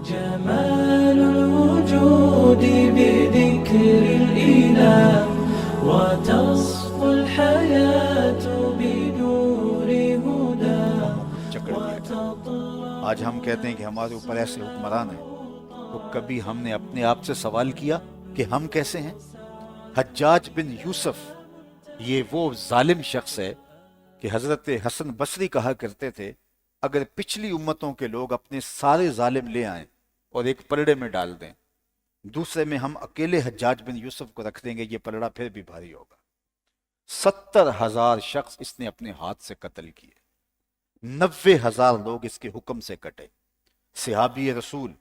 جمال الوجود بذكر الإله وتصفو الحياة بنور هدى چکر دیا۔ آج ہم کہتے ہیں کہ ہمارے اوپر ایسے حکمران ہیں، تو کبھی ہم نے اپنے آپ سے سوال کیا کہ ہم کیسے ہیں؟ حجاج بن یوسف یہ وہ ظالم شخص ہے کہ حضرت حسن بصری کہا کرتے تھے اگر پچھلی امتوں کے لوگ اپنے سارے ظالم لے آئیں اور ایک پلڑے میں ڈال دیں، دوسرے میں ہم اکیلے حجاج بن یوسف کو رکھ دیں گے، یہ پلڑا پھر بھی بھاری ہوگا۔ 70,000 شخص اس نے اپنے ہاتھ سے قتل کیے، 90,000 لوگ اس کے حکم سے کٹے۔ صحابی رسول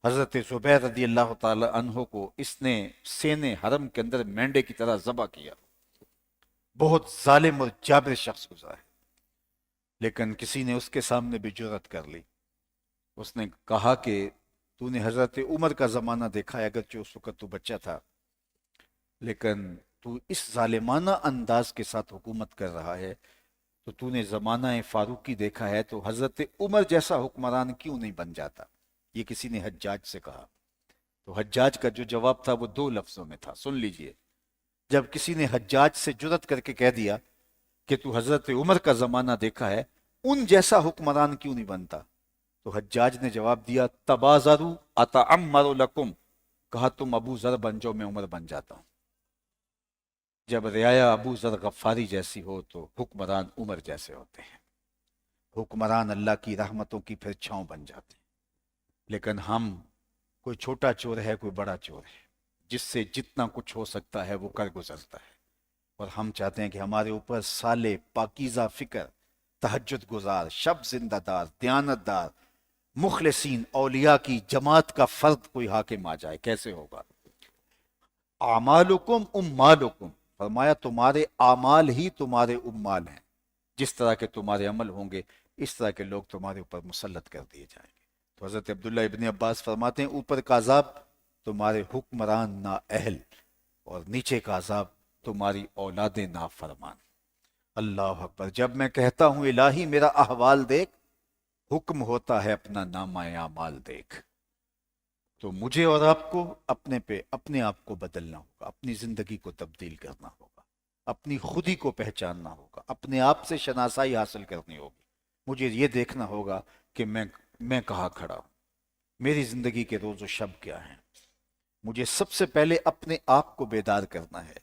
حضرت زبیر رضی اللہ تعالی عنہ کو اس نے سینے حرم کے اندر مینڈے کی طرح ذبح کیا۔ بہت ظالم اور جابر شخص گزرا ہے، لیکن کسی نے اس کے سامنے بھی جرأت کر لی۔ اس نے کہا کہ تو نے حضرت عمر کا زمانہ دیکھا ہے، اگرچہ اس وقت تو بچہ تھا، لیکن تو اس ظالمانہ انداز کے ساتھ حکومت کر رہا ہے، تو نے زمانہ فاروقی دیکھا ہے، تو حضرت عمر جیسا حکمران کیوں نہیں بن جاتا؟ یہ کسی نے حجاج سے کہا۔ تو حجاج کا جو جواب تھا وہ 2 لفظوں میں تھا، سن لیجئے۔ جب کسی نے حجاج سے جرأت کر کے کہہ دیا کہ تو حضرت عمر کا زمانہ دیکھا ہے، ان جیسا حکمران کیوں نہیں بنتا؟ تو حجاج نے جواب دیا تبازروا اتعمر لکم، کہا تم ابو ذر بن جاؤ، میں عمر بن جاتا ہوں۔ جب رعایا ابو ذر غفاری جیسی ہو تو حکمران عمر جیسے ہوتے ہیں، حکمران اللہ کی رحمتوں کی پھر چھاؤں بن جاتے ہیں۔ لیکن ہم، کوئی چھوٹا چور ہے کوئی بڑا چور ہے، جس سے جتنا کچھ ہو سکتا ہے وہ کر گزرتا ہے، اور ہم چاہتے ہیں کہ ہمارے اوپر صالح پاکیزہ فکر، تہجد گزار، شب زندہ دار، دیانت دار، مخلصین اولیاء کی جماعت کا فرد کوئی حاکم آ جائے، کیسے ہوگا؟ اعمالکم امالکم، فرمایا تمہارے اعمال ہی تمہارے امال ہیں، جس طرح کے تمہارے عمل ہوں گے اس طرح کے لوگ تمہارے اوپر مسلط کر دیے جائیں گے۔ تو حضرت عبداللہ ابن عباس فرماتے ہیں اوپر کا عذاب تمہارے حکمران نااہل، اور نیچے کا عذاب تمہاری اولاد نافرمان۔ اللہ اکبر۔ جب میں کہتا ہوں الہی میرا احوال دیکھ، حکم ہوتا ہے اپنا نامہ اعمال دیکھ، تو مجھے اور آپ کو اپنے آپ کو بدلنا ہوگا، اپنی زندگی کو تبدیل کرنا ہوگا، اپنی خودی کو پہچاننا ہوگا، اپنے آپ سے شناسائی حاصل کرنی ہوگی۔ مجھے یہ دیکھنا ہوگا کہ میں کہاں کھڑا ہوں، میری زندگی کے روز و شب کیا ہیں۔ مجھے سب سے پہلے اپنے آپ کو بیدار کرنا ہے،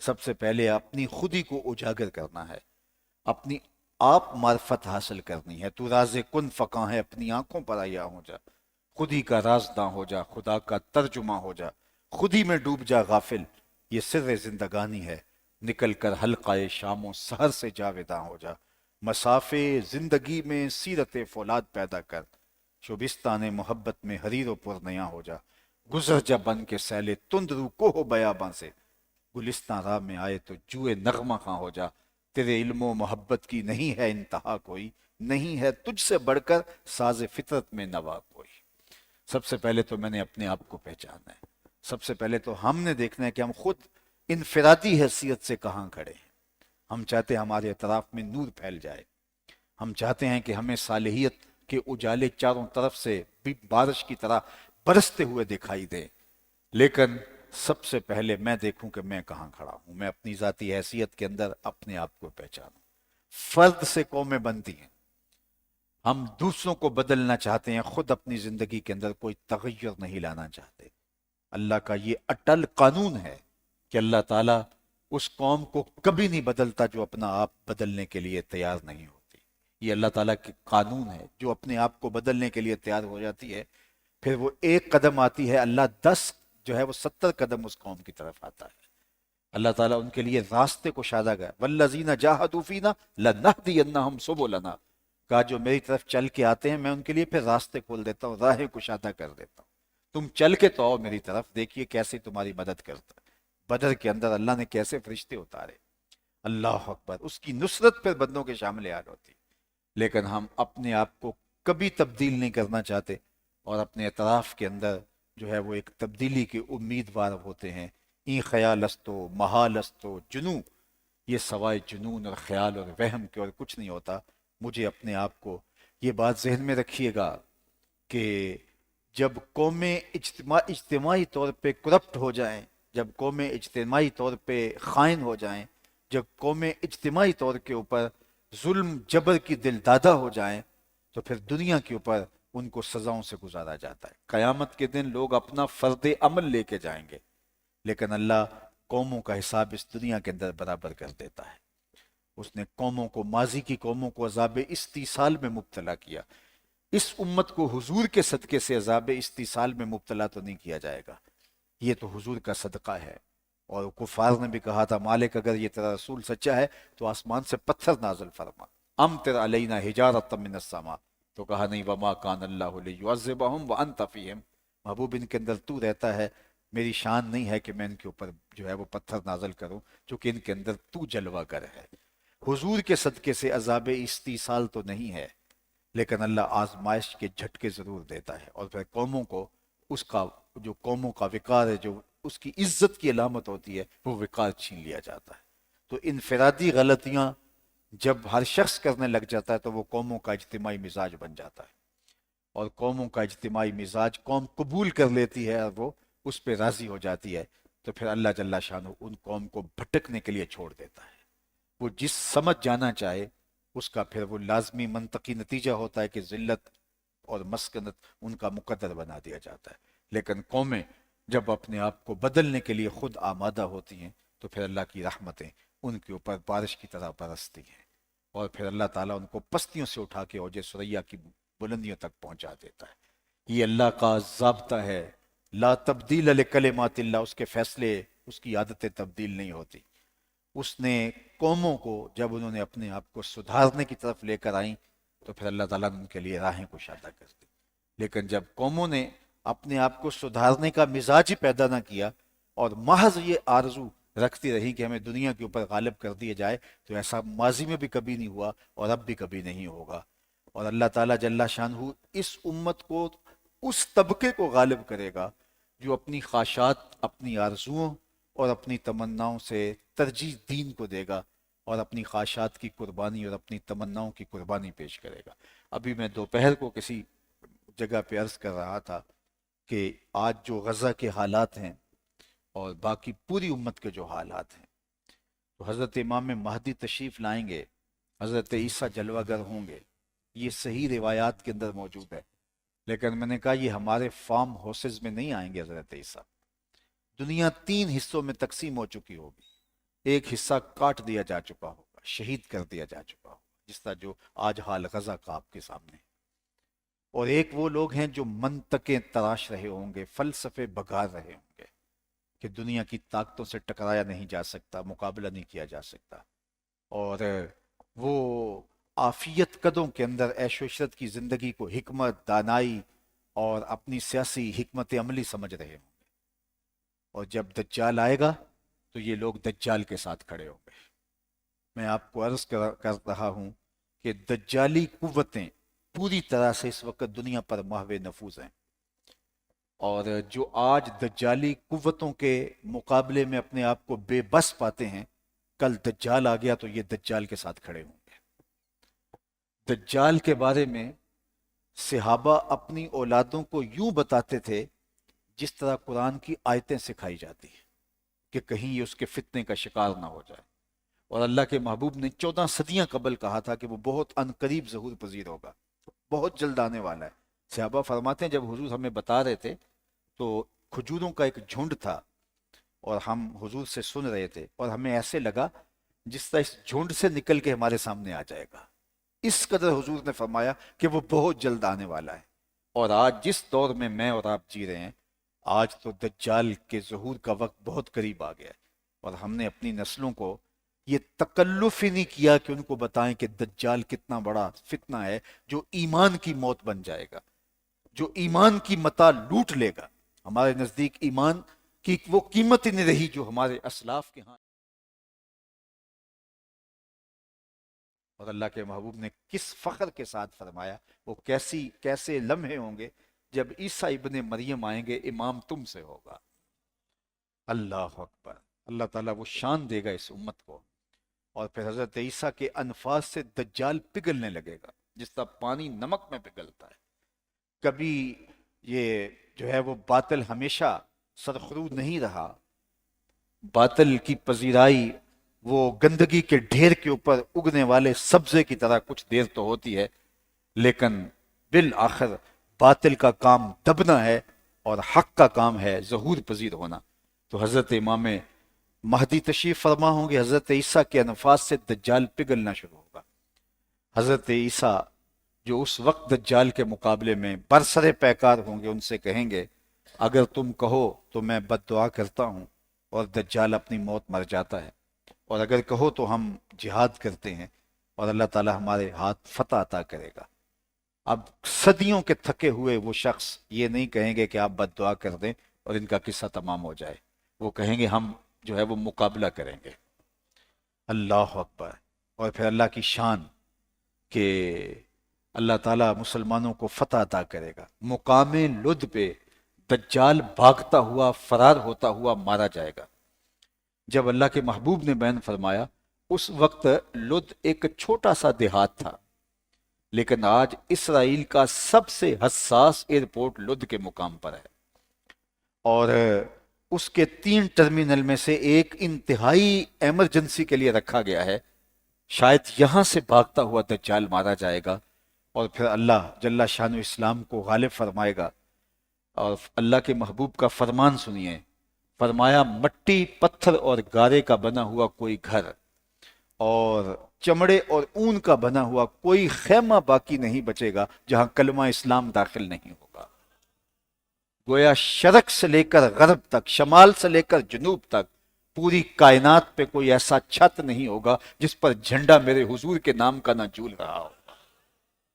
سب سے پہلے اپنی خودی کو اجاگر کرنا ہے، اپنی آپ معرفت حاصل کرنی ہے۔ تو راز کن فقاں ہے، اپنی آنکھوں پر آیا ہو جا، خودی کا رازداں ہو جا، خدا کا ترجمہ ہو جا، خودی میں ڈوب جا غافل، یہ سر زندگانی ہے، نکل کر حلقہ شام و سحر سے جاویداں ہو جا، مسافے زندگی میں سیرت فولاد پیدا کر، شبستان محبت میں حریر و پرنیاں ہو جا، گزر جا بن کے سیلے تند رو کوہ بیاباں سے، گلستان راہ میں آئے تو جوئے نغمہ خاں ہو جا، تیرے علم و محبت کی نہیں ہے انتہا کوئی، نہیں ہے تجھ سے بڑھ کر ساز فطرت میں نوا کوئی۔ سب سے پہلے تو میں نے اپنے آپ کو پہچاننا ہے، سب سے پہلے تو ہم نے دیکھنا ہے کہ ہم خود انفرادی حیثیت سے کہاں کھڑے ہیں۔ ہم چاہتے ہیں ہمارے اطراف میں نور پھیل جائے، ہم چاہتے ہیں کہ ہمیں صالحیت کے اجالے چاروں طرف سے بارش کی طرح برستے ہوئے دکھائی دیں، لیکن سب سے پہلے میں دیکھوں کہ میں کہاں کھڑا ہوں، میں اپنی ذاتی حیثیت کے اندر اپنے آپ کو پہچانوں۔ فرد سے قومیں بنتی ہیں، ہم دوسروں کو بدلنا چاہتے ہیں، خود اپنی زندگی کے اندر کوئی تغیر نہیں لانا چاہتے۔ اللہ کا یہ اٹل قانون ہے کہ اللہ تعالیٰ اس قوم کو کبھی نہیں بدلتا جو اپنا آپ بدلنے کے لیے تیار نہیں ہوتی۔ یہ اللہ تعالیٰ کے قانون ہے، جو اپنے آپ کو بدلنے کے لیے تیار ہو جاتی ہے، پھر وہ ایک قدم آتی ہے، اللہ 10 جو ہے وہ 70 قدم اس قوم کی طرف آتا ہے۔ اللہ تعالیٰ ان کے لیے راستے کو شادہ گیا، والذین جاہدوا فینا لنہدینہم سبلنا، کہا جو میری طرف چل کے آتے ہیں میں ان کے لیے پھر راستے کھول دیتا ہوں، راہیں کشادہ کر دیتا ہوں، تم چل کے تو آؤ میری طرف، دیکھیے کیسے تمہاری مدد کرتا ہے۔ بدر کے اندر اللہ نے کیسے فرشتے اتارے، اللہ اکبر، اس کی نصرت پھر بندوں کے شامل حال ہوتی۔ لیکن ہم اپنے آپ کو کبھی تبدیل نہیں کرنا چاہتے، اور اپنے اطراف کے اندر جو ہے وہ ایک تبدیلی کے امیدوار ہوتے ہیں۔ این خیال استو محال استو جنوں، یہ سوائے جنون اور خیال اور وہم کے اور کچھ نہیں ہوتا۔ مجھے اپنے آپ کو، یہ بات ذہن میں رکھیے گا کہ جب قومیں اجتماعی طور پہ کرپٹ ہو جائیں، جب قومیں اجتماعی طور پہ خائن ہو جائیں، جب قومیں اجتماعی طور کے اوپر ظلم جبر کی دل دادا ہو جائیں، تو پھر دنیا کے اوپر ان کو سزاؤں سے گزارا جاتا ہے۔ قیامت کے دن لوگ اپنا فرد عمل لے کے جائیں گے، لیکن اللہ قوموں کا حساب اس دنیا کے اندر برابر کر دیتا ہے۔ اس نے قوموں کو، ماضی کی قوموں کو عذاب استیصال میں مبتلا کیا۔ اس امت کو حضور کے صدقے سے عذاب استیصال میں مبتلا تو نہیں کیا جائے گا، یہ تو حضور کا صدقہ ہے۔ اور کفار نے بھی کہا تھا مالک اگر یہ تیرا رسول سچا ہے تو آسمان سے پتھر نازل فرما، امطر علینا حجارۃ من السماء، تو کہا نہیں وما کان اللہ لیعذبہم وانت فیہم، محبوب ان کے اندر تو رہتا ہے، میری شان نہیں ہے کہ میں ان کے اوپر جو ہے وہ پتھر نازل کروں، چونکہ ان کے اندر تو جلوہ گر ہے۔ حضور کے صدقے سے عذاب استیصال تو نہیں ہے، لیکن اللہ آزمائش کے جھٹکے ضرور دیتا ہے، اور پھر قوموں کو اس کا جو قوموں کا وقار ہے، جو اس کی عزت کی علامت ہوتی ہے، وہ وقار چھین لیا جاتا ہے۔ تو انفرادی غلطیاں جب ہر شخص کرنے لگ جاتا ہے تو وہ قوموں کا اجتماعی مزاج بن جاتا ہے، اور قوموں کا اجتماعی مزاج قوم قبول کر لیتی ہے اور وہ اس پہ راضی ہو جاتی ہے، تو پھر اللہ جل شانہ ان قوم کو بھٹکنے کے لیے چھوڑ دیتا ہے۔ وہ جس سمجھ جانا چاہے اس کا پھر وہ لازمی منطقی نتیجہ ہوتا ہے کہ ذلت اور مسکنت ان کا مقدر بنا دیا جاتا ہے۔ لیکن قومیں جب اپنے آپ کو بدلنے کے لیے خود آمادہ ہوتی ہیں تو پھر اللہ کی رحمتیں ان کے اوپر بارش کی طرح برستی ہیں، اور پھر اللہ تعالیٰ ان کو پستیوں سے اٹھا کے اوج ثریا کی بلندیوں تک پہنچا دیتا ہے۔ یہ اللہ کا ضابطہ ہے، لا تبدیل لکلمات اللہ، اس کے فیصلے، اس کی عادتیں تبدیل نہیں ہوتی۔ اس نے قوموں کو جب انہوں نے اپنے آپ کو سدھارنے کی طرف لے کر آئیں تو پھر اللہ تعالیٰ نے ان کے لیے راہیں کشادہ کر دی، لیکن جب قوموں نے اپنے آپ کو سدھارنے کا مزاج ہی پیدا نہ کیا اور محض یہ آرزو رکھتی رہی کہ ہمیں دنیا کے اوپر غالب کر دیا جائے، تو ایسا ماضی میں بھی کبھی نہیں ہوا اور اب بھی کبھی نہیں ہوگا۔ اور اللہ تعالیٰ جل شانہ اس امت کو، اس طبقے کو غالب کرے گا جو اپنی خواہشات، اپنی آرزوؤں اور اپنی تمناؤں سے ترجیح دین کو دے گا، اور اپنی خواہشات کی قربانی اور اپنی تمناؤں کی قربانی پیش کرے گا۔ ابھی میں دوپہر کو کسی جگہ پہ عرض کر رہا تھا کہ آج جو غزہ کے حالات ہیں اور باقی پوری امت کے جو حالات ہیں، تو حضرت امام مہدی تشریف لائیں گے، حضرت عیسیٰ جلوہ گر ہوں گے، یہ صحیح روایات کے اندر موجود ہے، لیکن میں نے کہا یہ ہمارے فارم ہاؤسز میں نہیں آئیں گے حضرت عیسیٰ۔ دنیا 3 حصوں میں تقسیم ہو چکی ہوگی، ایک حصہ کاٹ دیا جا چکا ہوگا، شہید کر دیا جا چکا ہوگا، جس طرح جو آج حال غزہ کا آپ کے سامنے، اور ایک وہ لوگ ہیں جو منطقیں تراش رہے ہوں گے، فلسفے بگار رہے ہوں گے کہ دنیا کی طاقتوں سے ٹکرایا نہیں جا سکتا، مقابلہ نہیں کیا جا سکتا، اور وہ عافیت قدوں کے اندر عیش و عشرت کی زندگی کو حکمت، دانائی اور اپنی سیاسی حکمت عملی سمجھ رہے ہوں گے، اور جب دجال آئے گا تو یہ لوگ دجال کے ساتھ کھڑے ہوں گے۔ میں آپ کو عرض کر رہا ہوں کہ دجالی قوتیں پوری طرح سے اس وقت دنیا پر محو نفوذ ہیں، اور جو آج دجالی قوتوں کے مقابلے میں اپنے آپ کو بے بس پاتے ہیں، کل دجال آ گیا تو یہ دجال کے ساتھ کھڑے ہوں گے۔ دجال کے بارے میں صحابہ اپنی اولادوں کو یوں بتاتے تھے جس طرح قرآن کی آیتیں سکھائی جاتی ہیں، کہ کہیں یہ اس کے فتنے کا شکار نہ ہو جائے۔ اور اللہ کے محبوب نے 14 صدیاں قبل کہا تھا کہ وہ بہت عنقریب ظہور پذیر ہوگا، بہت جلد آنے والا ہے۔ صحابہ فرماتے ہیں جب حضور ہمیں بتا رہے تھے تو کھجوروں کا ایک جھنڈ تھا اور ہم حضور سے سن رہے تھے، اور ہمیں ایسے لگا جس طرح اس جھنڈ سے نکل کے ہمارے سامنے آ جائے گا، اس قدر حضور نے فرمایا کہ وہ بہت جلد آنے والا ہے۔ اور آج جس دور میں اور آپ جی رہے ہیں، آج تو دجال کے ظہور کا وقت بہت قریب آ گیا ہے، اور ہم نے اپنی نسلوں کو یہ تکلف ہی نہیں کیا کہ ان کو بتائیں کہ دجال کتنا بڑا فتنہ ہے جو ایمان کی موت بن جائے گا، جو ایمان کی متاع لوٹ لے گا۔ ہمارے نزدیک ایمان کی وہ قیمت ہی نہیں رہی جو ہمارے اسلاف کے ہاں۔ اور اللہ کے محبوب نے کس فخر کے ساتھ فرمایا، وہ کیسے لمحے ہوں گے جب عیسیٰ ابن مریم آئیں گے، امام تم سے ہوگا۔ اللہ اکبر، اللہ تعالیٰ وہ شان دے گا اس امت کو، اور پھر حضرت عیسیٰ کے انفاس سے دجال پگھلنے لگے گا جس طرح پانی نمک میں پگھلتا ہے۔ کبھی یہ جو ہے وہ باطل ہمیشہ سرخرو نہیں رہا، باطل کی پذیرائی وہ گندگی کے ڈھیر کے اوپر اگنے والے سبزے کی طرح کچھ دیر تو ہوتی ہے، لیکن بالآخر باطل کا کام دبنا ہے اور حق کا کام ہے ظہور پذیر ہونا۔ تو حضرت امام مہدی تشریف فرما ہوں گے، حضرت عیسیٰ کے انفاس سے دجال پگھلنا شروع ہوگا۔ حضرت عیسیٰ جو اس وقت دجال کے مقابلے میں برسر پیکار ہوں گے، ان سے کہیں گے اگر تم کہو تو میں بد دعا کرتا ہوں اور دجال اپنی موت مر جاتا ہے، اور اگر کہو تو ہم جہاد کرتے ہیں اور اللہ تعالی ہمارے ہاتھ فتح عطا کرے گا۔ اب صدیوں کے تھکے ہوئے وہ شخص یہ نہیں کہیں گے کہ آپ بد دعا کر دیں اور ان کا قصہ تمام ہو جائے، وہ کہیں گے ہم جو ہے وہ مقابلہ کریں گے۔ اللہ اکبر۔ اور پھر اللہ کی شان کہ اللہ تعالیٰ مسلمانوں کو فتح عطا کرے گا۔ مقام لد پہ دجال بھاگتا ہوا، فرار ہوتا ہوا مارا جائے گا۔ جب اللہ کے محبوب نے بیان فرمایا، اس وقت لد ایک چھوٹا سا دیہات تھا، لیکن آج اسرائیل کا سب سے حساس ایئرپورٹ لد کے مقام پر ہے، اور اس کے 3 ٹرمینل میں سے ایک انتہائی ایمرجنسی کے لیے رکھا گیا ہے۔ شاید یہاں سے بھاگتا ہوا دجال مارا جائے گا، اور پھر اللہ جل شان اسلام کو غالب فرمائے گا۔ اور اللہ کے محبوب کا فرمان سنیے، فرمایا مٹی، پتھر اور گارے کا بنا ہوا کوئی گھر اور چمڑے اور اون کا بنا ہوا کوئی خیمہ باقی نہیں بچے گا جہاں کلمہ اسلام داخل نہیں ہوگا۔ گویا شرق سے لے کر غرب تک، شمال سے لے کر جنوب تک پوری کائنات پہ کوئی ایسا چھت نہیں ہوگا جس پر جھنڈا میرے حضور کے نام کا نہ جھول رہا ہو۔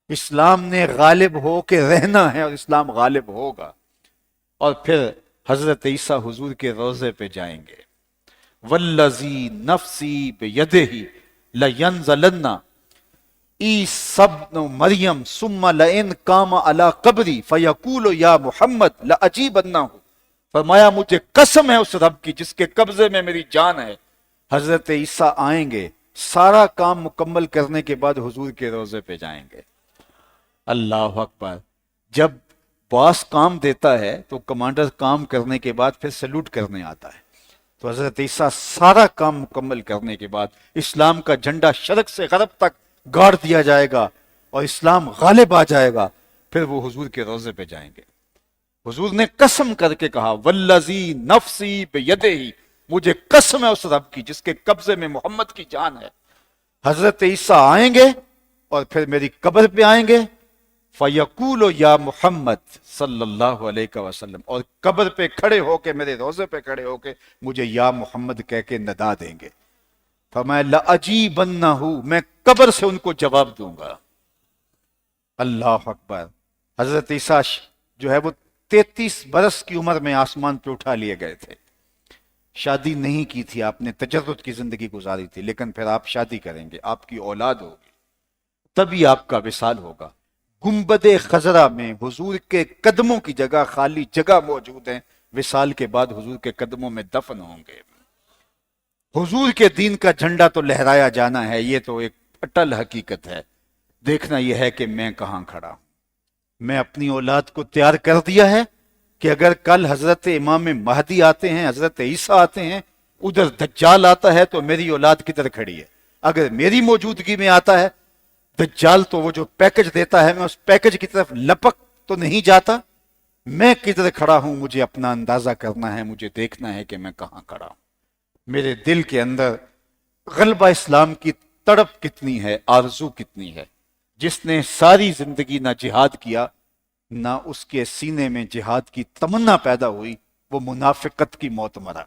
اسلام نے غالب ہو کے رہنا ہے اور اسلام غالب ہوگا۔ اور پھر حضرت عیسیٰ حضور کے روضے پہ جائیں گے، والذی نفسی بیدہ لینزلن عیسی ابن مریم ثم لئن قام علی قبری فیقول یا محمد لاجیبنہ۔ فرمایا مجھے قسم ہے اس رب کی جس کے قبضے میں میری جان ہے، حضرت عیسیٰ آئیں گے، سارا کام مکمل کرنے کے بعد حضور کے روضے پہ جائیں گے۔ اللہ اکبر۔ جب باس کام دیتا ہے تو کمانڈر کام کرنے کے بعد پھر سیلوٹ کرنے آتا ہے، تو حضرت عیسیٰ سارا کام مکمل کرنے کے بعد اسلام کا جھنڈا شرق سے غرب تک گاڑ دیا جائے گا اور اسلام غالب آ جائے گا، پھر وہ حضور کے روضے پہ جائیں گے۔ حضور نے قسم کر کے کہا والذی نفسی بیدہ، مجھے قسم ہے اس رب کی جس کے قبضے میں محمد کی جان ہے، حضرت عیسیٰ آئیں گے اور پھر میری قبر پہ آئیں گے، فَيَقُولُ یا محمد صلی اللہ علیہ وسلم، اور قبر پہ کھڑے ہو کے، میرے روضے پہ کھڑے ہو کے مجھے یا محمد کہہ کے ندا دیں گے۔ فرمایا لَأَجِيبَنَّهُ، میں قبر سے ان کو جواب دوں گا۔ اللہ اکبر۔ حضرت عیسیٰ جو ہے وہ 33 برس کی عمر میں آسمان پہ اٹھا لیے گئے تھے۔ شادی نہیں کی تھی آپ نے، تجرد کی زندگی گزاری تھی، لیکن پھر آپ شادی کریں گے، آپ کی اولاد ہوگی، تبھی آپ کا وصال ہوگا۔ گنبد خضرا میں حضور کے قدموں کی جگہ خالی جگہ موجود ہیں، وصال کے بعد حضور کے قدموں میں دفن ہوں گے۔ حضور کے دین کا جھنڈا تو لہرایا جانا ہے، یہ تو ایک اٹل حقیقت ہے۔ دیکھنا یہ ہے کہ میں کہاں کھڑا ہوں۔ میں اپنی اولاد کو تیار کر دیا ہے کہ اگر کل حضرت امام مہدی آتے ہیں، حضرت عیسیٰ آتے ہیں، ادھر دجال آتا ہے تو میری اولاد کدھر کھڑی ہے؟ اگر میری موجودگی میں آتا ہے دجال تو وہ جو پیکج دیتا ہے میں اس پیکج کی طرف لپک تو نہیں جاتا، میں کدھر کھڑا ہوں مجھے اپنا اندازہ کرنا ہے، مجھے دیکھنا ہے کہ میں کہاں کھڑا ہوں۔ میرے دل کے اندر غلبہ اسلام کی تڑپ کتنی ہے، آرزو کتنی ہے۔ جس نے ساری زندگی نہ جہاد کیا، نہ اس کے سینے میں جہاد کی تمنا پیدا ہوئی، وہ منافقت کی موت مرا۔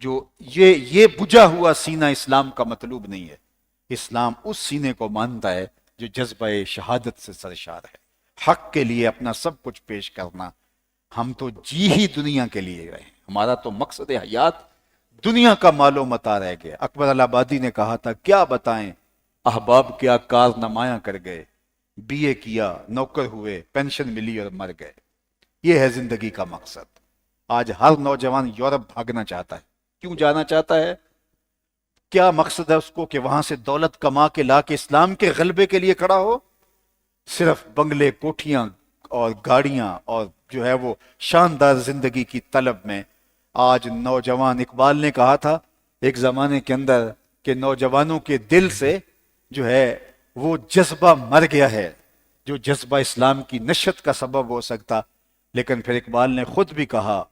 جو یہ بجھا ہوا سینہ اسلام کا مطلوب نہیں ہے۔ اسلام اس سینے کو مانتا ہے جو جذبہ شہادت سے سرشار ہے، حق کے لیے اپنا سب کچھ پیش کرنا۔ ہم تو جی ہی دنیا کے لیے گئے، ہمارا تو مقصد حیات دنیا کا مال و متاع رہ گیا۔ اکبر الہآبادی نے کہا تھا کیا بتائیں احباب کیا کارنامایاں کر گئے، بی اے کیا، نوکر ہوئے، پینشن ملی اور مر گئے۔ یہ ہے زندگی کا مقصد۔ آج ہر نوجوان یورپ بھاگنا چاہتا ہے۔ کیوں جانا چاہتا ہے؟ کیا مقصد ہے اس کو کہ وہاں سے دولت کما کے لا کے اسلام کے غلبے کے لیے کھڑا ہو؟ صرف بنگلے، کوٹھیاں، اور گاڑیاں اور جو ہے وہ شاندار زندگی کی طلب میں آج نوجوان، اقبال نے کہا تھا ایک زمانے کے اندر کہ نوجوانوں کے دل سے جو ہے وہ جذبہ مر گیا ہے جو جذبہ اسلام کی نشت کا سبب ہو سکتا. لیکن پھر اقبال نے خود بھی کہا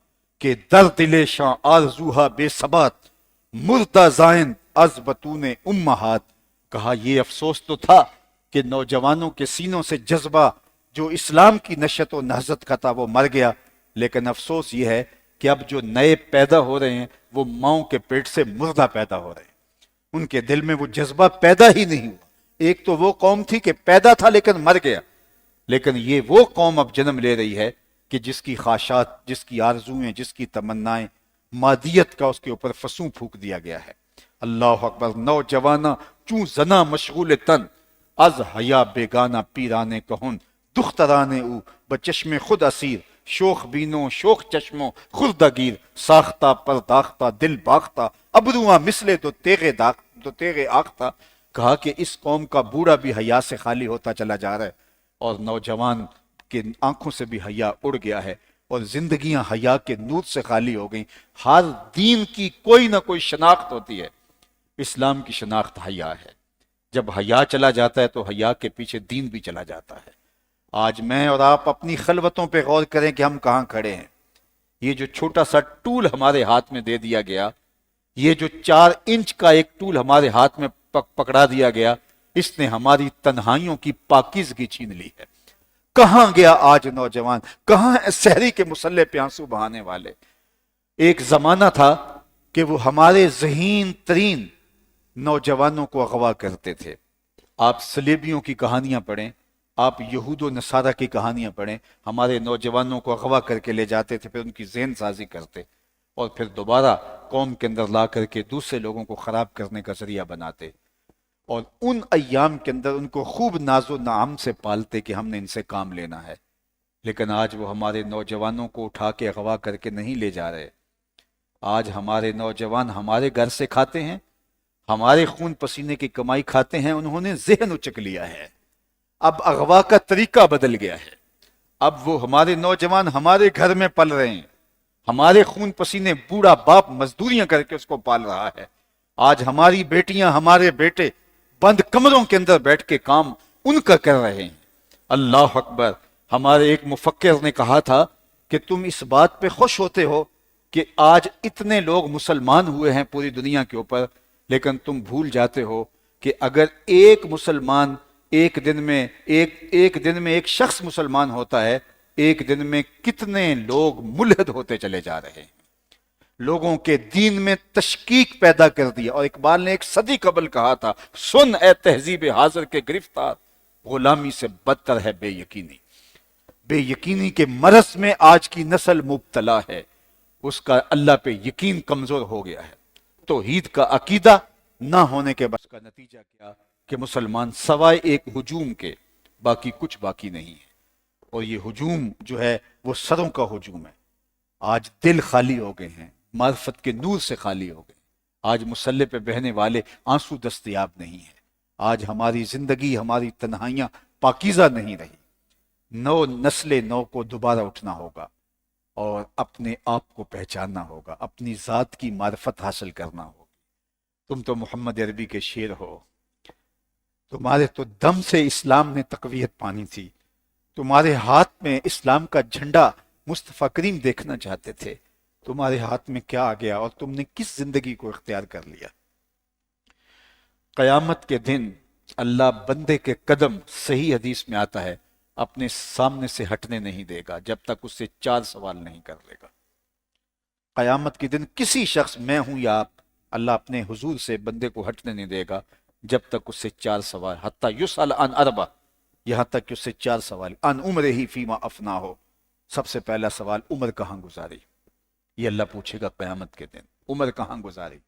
کہ در دل شاں آرزوہا بے ثبات مردہ زائن از بطون امہات. کہا یہ افسوس تو تھا کہ نوجوانوں کے سینوں سے جذبہ جو اسلام کی نشت و نہضت کا تھا وہ مر گیا، لیکن افسوس یہ ہے کہ اب جو نئے پیدا ہو رہے ہیں وہ ماؤں کے پیٹ سے مردہ پیدا ہو رہے ہیں، ان کے دل میں وہ جذبہ پیدا ہی نہیں ہوا. ایک تو وہ قوم تھی کہ پیدا تھا لیکن مر گیا، لیکن یہ وہ قوم اب جنم لے رہی ہے کہ جس کی خواہشات، جس کی آرزویں، جس کی تمنائیں، مادیت کا اس کے اوپر فسوں پھونک دیا گیا ہے. اللہ اکبر. نوجوانا چوں زنا مشغول تن از حیا بیگانہ پیرانے کہن دخترانے او بچشم خود اسیر شوخ بینوں شوخ چشموں خردگیر ساختہ پرداختہ دل باختہ ابرواں مثلے تو تیغے آختہ. کہا کہ اس قوم کا بوڑھا بھی حیا سے خالی ہوتا چلا جا رہا ہے اور نوجوان کے آنکھوں سے بھی حیا اڑ گیا ہے اور زندگیاں حیا کے نور سے خالی ہو گئیں. ہر دین کی کوئی نہ کوئی شناخت ہوتی ہے، اسلام کی شناخت حیا ہے. جب حیا چلا جاتا ہے تو حیا کے پیچھے دین بھی چلا جاتا ہے. آج میں اور آپ اپنی خلوتوں پہ غور کریں کہ ہم کہاں کھڑے ہیں. یہ جو چھوٹا سا ٹول ہمارے ہاتھ میں دے دیا گیا، یہ جو 4 انچ کا ایک ٹول ہمارے ہاتھ میں پکڑا دیا گیا، اس نے ہماری تنہائیوں کی پاکیزگی چھین لی ہے. کہاں گیا آج نوجوان؟ کہاں ہے سحری کے مصلے پہ آنسو بہانے والے؟ ایک زمانہ تھا کہ وہ ہمارے ذہین ترین نوجوانوں کو اغوا کرتے تھے. آپ صلیبیوں کی کہانیاں پڑھیں، آپ یہود و نصارہ کی کہانیاں پڑھیں. ہمارے نوجوانوں کو اغوا کر کے لے جاتے تھے، پھر ان کی ذہن سازی کرتے اور پھر دوبارہ قوم کے اندر لا کر کے دوسرے لوگوں کو خراب کرنے کا ذریعہ بناتے. اور ان ایام کے اندر ان کو خوب ناز و نعم سے پالتے کہ ہم نے ان سے کام لینا ہے. لیکن آج وہ ہمارے نوجوانوں کو اٹھا کے اغوا کر کے نہیں لے جا رہے. آج ہمارے نوجوان ہمارے گھر سے کھاتے ہیں، ہمارے خون پسینے کی کمائی کھاتے ہیں. انہوں نے ذہن اچک لیا ہے. اب اغوا کا طریقہ بدل گیا ہے. اب وہ ہمارے نوجوان ہمارے گھر میں پل رہے ہیں، ہمارے خون پسینے بوڑھا باپ مزدوریاں کر کے اس کو پال رہا ہے. آج ہماری بیٹیاں، ہمارے بیٹے بند کمروں کے اندر بیٹھ کے کام ان کا کر رہے ہیں. اللہ اکبر. ہمارے ایک مفکر نے کہا تھا کہ تم اس بات پہ خوش ہوتے ہو کہ آج اتنے لوگ مسلمان ہوئے ہیں پوری دنیا کے اوپر، لیکن تم بھول جاتے ہو کہ اگر ایک مسلمان ایک دن میں ایک شخص مسلمان ہوتا ہے، ایک دن میں کتنے لوگ ملحد ہوتے چلے جا رہے ہیں. لوگوں کے دین میں تشکیک پیدا کر دیا. اور اقبال نے ایک صدی قبل کہا تھا، سن اے تہذیب حاضر کے گرفتار، غلامی سے بدتر ہے بے یقینی. بے یقینی کے مرض میں آج کی نسل مبتلا ہے. اس کا اللہ پہ یقین کمزور ہو گیا ہے. توحید کا عقیدہ نہ ہونے کے بعد کا نتیجہ کیا کہ مسلمان سوائے ایک ہجوم کے باقی کچھ باقی نہیں ہے. اور یہ ہجوم جو ہے وہ سروں کا ہجوم ہے. آج دل خالی ہو گئے ہیں، معرفت کے نور سے خالی ہو گئے. آج مسلح پہ بہنے والے آنسو دستیاب نہیں ہیں. آج ہماری زندگی، ہماری تنہائیاں پاکیزہ نہیں رہی. نسل نو کو دوبارہ اٹھنا ہوگا اور اپنے آپ کو پہچاننا ہوگا، اپنی ذات کی معرفت حاصل کرنا ہوگا. تم تو محمد عربی کے شیر ہو، تمہارے تو دم سے اسلام نے تقویت پانی تھی. تمہارے ہاتھ میں اسلام کا جھنڈا مصطفیٰ کریم دیکھنا چاہتے تھے. تمہارے ہاتھ میں کیا آ گیا اور تم نے کس زندگی کو اختیار کر لیا؟ قیامت کے دن اللہ بندے کے قدم، صحیح حدیث میں آتا ہے، اپنے سامنے سے ہٹنے نہیں دے گا جب تک اس سے 4 سوال نہیں کر لے گا. قیامت کے دن کسی شخص، میں ہوں یا آپ، اللہ اپنے حضور سے بندے کو ہٹنے نہیں دے گا جب تک اس سے 4 سوال، حتیٰ یسأل عن اربع، یہاں تک کہ اس سے 4 سوال. عن عمرہ فیما افنا ہو، سب سے پہلا سوال عمر کہاں گزاری. یہ اللہ پوچھے گا قیامت کے دن، عمر کہاں گزاری.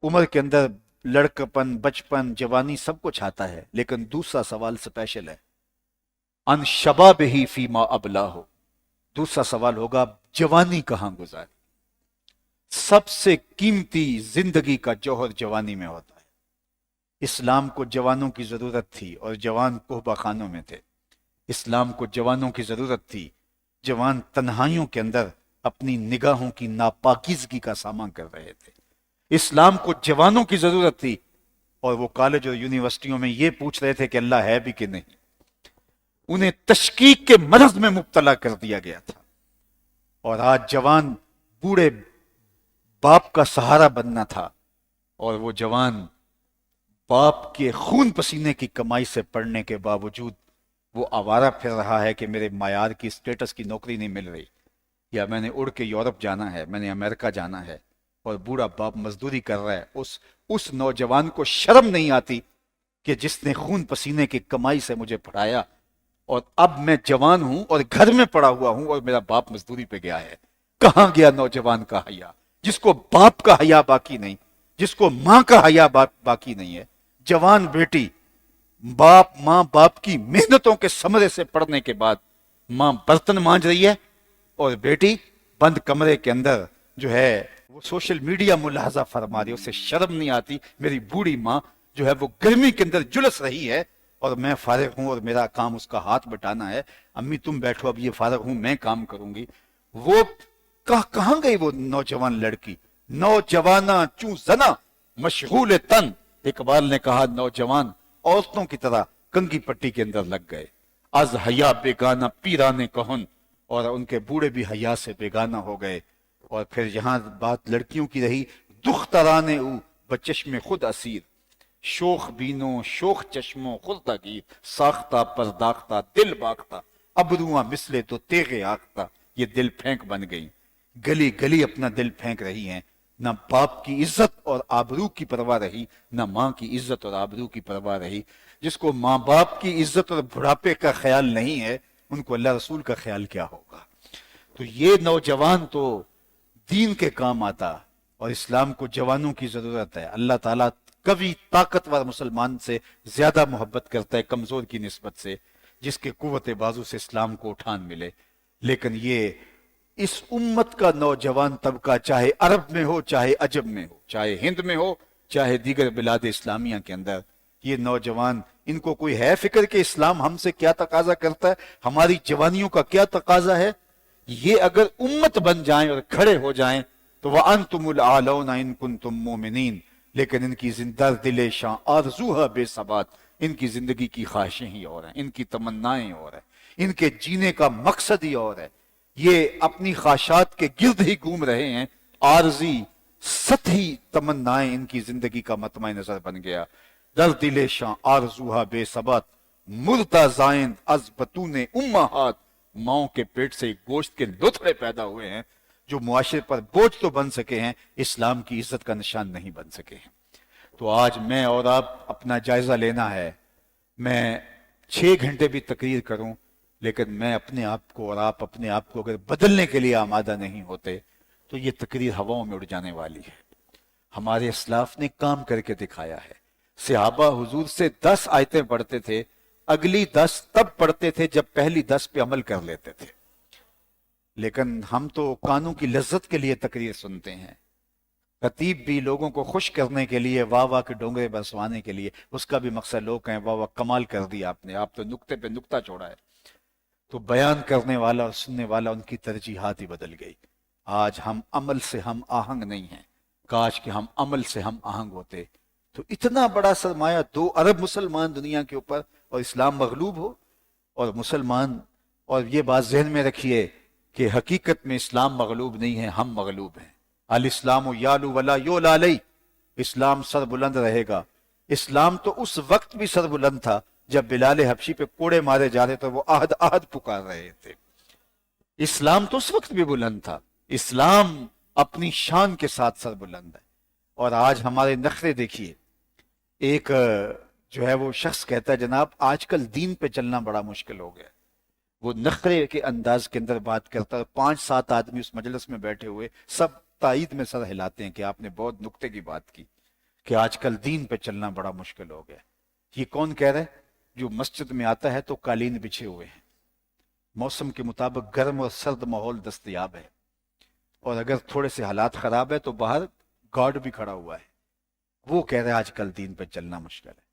عمر کے اندر لڑکپن، بچپن، جوانی سب کچھ آتا ہے، لیکن دوسرا سوال سپیشل ہے. ان شبابہ فیما ابلاہ، دوسرا سوال ہوگا جوانی کہاں گزاری. سب سے قیمتی زندگی کا جوہر جوانی میں ہوتا ہے. اسلام کو جوانوں کی ضرورت تھی اور جوان کوہبہ خانوں میں تھے. اسلام کو جوانوں کی ضرورت تھی، جوان تنہائیوں کے اندر اپنی نگاہوں کی ناپاکیزگی کا سامنا کر رہے تھے، اسلام کو جوانوں کی ضرورت تھی، اور وہ کالج اور یونیورسٹیوں میں یہ پوچھ رہے تھے کہ اللہ ہے بھی کہ نہیں۔ انہیں تشکیک کے مرض میں مبتلا کر دیا گیا تھا، اور آج جوان بوڑھے باپ کا سہارا بننا تھا، اور وہ جوان باپ کے خون پسینے کی کمائی سے پڑھنے کے باوجود وہ آوارہ پھر رہا ہے کہ میرے معیار کی اسٹیٹس کی نوکری نہیں مل رہی، یا میں نے اڑ کے یورپ جانا ہے، میں نے امریکہ جانا ہے، اور بوڑھا باپ مزدوری کر رہا ہے۔ اس نوجوان کو شرم نہیں آتی کہ جس نے خون پسینے کی کمائی سے مجھے پڑھایا، اور اب میں جوان ہوں اور گھر میں پڑا ہوا ہوں اور میرا باپ مزدوری پہ گیا ہے۔ کہاں گیا نوجوان کا حیا، جس کو باپ کا حیا باقی نہیں، جس کو ماں کا حیا باقی نہیں ہے۔ جوان بیٹی ماں باپ کی محنتوں کے ثمرے سے پڑھنے کے بعد ماں برتن مانج رہی ہے، اور بیٹی بند کمرے کے اندر جو ہے وہ سوشل میڈیا ملاحظہ فرما رہی ہے۔ اسے شرم نہیں آتی، میری بوڑھی ماں جو ہے وہ گرمی کے اندر جلس رہی ہے اور میں فارغ ہوں اور میرا کام اس کا ہاتھ بٹانا ہے، امی تم بیٹھو، اب یہ فارغ ہوں میں کام کروں گی۔ وہ کہاں گئی وہ نوجوان لڑکی؟ نوجوانہ چوں زنا مشغول تن، اقبال نے کہا نوجوان عورتوں کی طرح کنگھی پٹی کے اندر لگ گئے۔ از حیا بیگانہ پیرانے کہن، اور ان کے بوڑھے بھی حیا سے بیگانہ ہو گئے۔ اور پھر یہاں بات لڑکیوں کی رہی، دخترانے او بچشم خود اسیر، شوخ بینوں شوخ چشموں خلطہ گیر، ساختہ پرداختہ دل باختہ، ابروواں مسلے تو تیغے آختہ، یہ دل پھینک بن گئی، گلی گلی اپنا دل پھینک رہی ہیں۔ نہ باپ کی عزت اور آبرو کی پرواہ رہی، نہ ماں کی عزت اور آبرو کی پرواہ رہی۔ جس کو ماں باپ کی عزت اور بڑھاپے کا خیال نہیں ہے، ان کو اللہ رسول کا خیال کیا ہوگا؟ تو یہ نوجوان تو دین کے کام آتا، اور اسلام کو جوانوں کی ضرورت ہے۔ اللہ تعالیٰ کبھی طاقتور مسلمان سے زیادہ محبت کرتا ہے کمزور کی نسبت سے، جس کے قوت بازو سے اسلام کو اٹھان ملے۔ لیکن یہ اس امت کا نوجوان طبقہ، چاہے عرب میں ہو، چاہے عجم میں ہو، چاہے ہند میں ہو، چاہے دیگر بلاد اسلامیہ کے اندر، یہ نوجوان، ان کو کوئی ہے فکر کہ اسلام ہم سے کیا تقاضا کرتا ہے، ہماری جوانیوں کا کیا تقاضا ہے؟ یہ اگر امت بن جائیں اور کھڑے ہو جائیں تو وَأَنْتُمُ الْأَعْلَوْنَ إِن كُنتُم مُؤْمِنِينَ، لیکن ان کی زندہ دل شاں آرزوها بے ثبات، ان کی زندگی کی خواہشیں ہی اور ہیں، ان کی تمنائیں اور ہیں، ان کے جینے کا مقصد ہی اور ہے۔ یہ اپنی خواہشات کے گرد ہی گھوم رہے ہیں، عارضی سطحی تمنائیں ان کی زندگی کا مطمع نظر بن گیا۔ در دل شاں آرزوها بے ثبات، مردہ زائند از بطون امہات، ماؤں کے پیٹ سے گوشت کے لتھڑے پیدا ہوئے ہیں جو معاشرے پر بوجھ تو بن سکے ہیں، اسلام کی عزت کا نشان نہیں بن سکے ہیں۔ تو آج میں اور آپ اپنا جائزہ لینا ہے۔ میں 6 گھنٹے بھی تقریر کروں، لیکن میں اپنے آپ کو اور آپ اپنے آپ کو اگر بدلنے کے لیے آمادہ نہیں ہوتے تو یہ تقریر ہواؤں میں اڑ جانے والی ہے۔ ہمارے اسلاف نے کام کر کے دکھایا ہے۔ صحابہ حضور سے 10 آیتیں پڑھتے تھے، اگلی 10 تب پڑھتے تھے جب پہلی 10 پہ عمل کر لیتے تھے۔ لیکن ہم تو کانوں کی لذت کے لیے تقریر سنتے ہیں، خطیب بھی لوگوں کو خوش کرنے کے لیے، واہ واہ کے ڈونگے برسوانے کے لیے، اس کا بھی مقصد لوگ کہیں واہ واہ کمال کر دیا آپ نے، آپ تو نقطے پہ نقطہ چھوڑا ہے۔ تو بیان کرنے والا اور سننے والا ان کی ترجیحات ہی بدل گئی۔ آج ہم عمل سے ہم آہنگ نہیں ہیں، کاش کہ ہم عمل سے ہم آہنگ ہوتے تو اتنا بڑا سرمایہ 2 ارب مسلمان دنیا کے اوپر، اور اسلام مغلوب ہو اور مسلمان، اور یہ بات ذہن میں رکھیے کہ حقیقت میں اسلام مغلوب نہیں ہے، ہم مغلوب ہیں۔ الاسلام یعلو ولا یعلی علیہ، اسلام سر بلند رہے گا۔ اسلام تو اس وقت بھی سر بلند تھا جب بلال حبشی پہ کوڑے مارے جا رہے تھے، وہ عہد عہد پکار رہے تھے۔ اسلام تو اس وقت بھی بلند تھا، اسلام اپنی شان کے ساتھ سر بلند ہے۔ اور آج ہمارے نخرے دیکھیے، ایک جو ہے وہ شخص کہتا ہے جناب آج کل دین پہ چلنا بڑا مشکل ہو گیا۔ وہ نخرے کے انداز کے اندر بات کرتا ہے، 5-7 آدمی اس مجلس میں بیٹھے ہوئے سب تائید میں سر ہلاتے ہیں کہ آپ نے بہت نکتے کی بات کی کہ آج کل دین پہ چلنا بڑا مشکل ہو گیا۔ یہ کون کہہ رہا ہے؟ جو مسجد میں آتا ہے تو قالین بچھے ہوئے ہیں، موسم کے مطابق گرم اور سرد ماحول دستیاب ہے، اور اگر تھوڑے سے حالات خراب ہے تو باہر گارڈ بھی کھڑا ہوا ہے۔ وہ کہہ رہے ہیں آج کل دین پہ چلنا مشکل ہے۔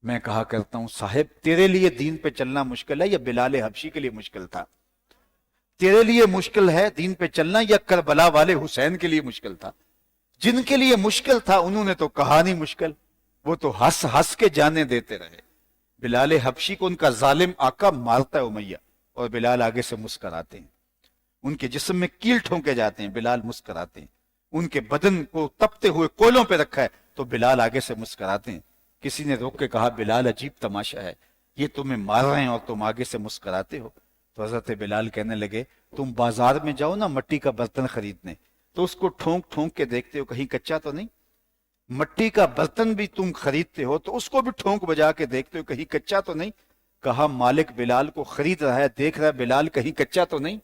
میں کہا کرتا ہوں صاحب تیرے لیے دین پہ چلنا مشکل ہے یا بلال حبشی کے لیے مشکل تھا؟ تیرے لیے مشکل ہے دین پہ چلنا یا کربلا والے حسین کے لیے مشکل تھا؟ جن کے لیے مشکل تھا انہوں نے تو کہا نہیں مشکل، وہ تو ہنس ہنس کے جانے دیتے رہے۔ بلال حبشی کو ان کا ظالم آقا مارتا ہے امیہ، اور بلال آگے سے مسکراتے ہیں۔ ان کے جسم میں کیل ٹھونکے جاتے ہیں، بلال مسکراتے ہیں۔ ان کے بدن کو تپتے ہوئے کولوں پہ رکھا ہے تو بلال آگے سے مسکراتے ہیں۔ کسی نے روک کے کہا بلال عجیب تماشا ہے، یہ تمہیں مار رہے ہیں اور تم آگے سے مسکراتے ہو۔ تو حضرت بلال کہنے لگے تم بازار میں جاؤ نا مٹی کا برتن خریدنے، تو اس کو ٹھونک ٹھونک کے دیکھتے ہو کہیں کچا تو نہیں؟ مٹی کا برتن بھی تم خریدتے ہو تو اس کو بھی ٹھونک بجا کے دیکھتے ہو کہیں کچا تو نہیں؟ کہا مالک بلال کو خرید رہا ہے، دیکھ رہا ہے بلال کہیں کچا تو نہیں؟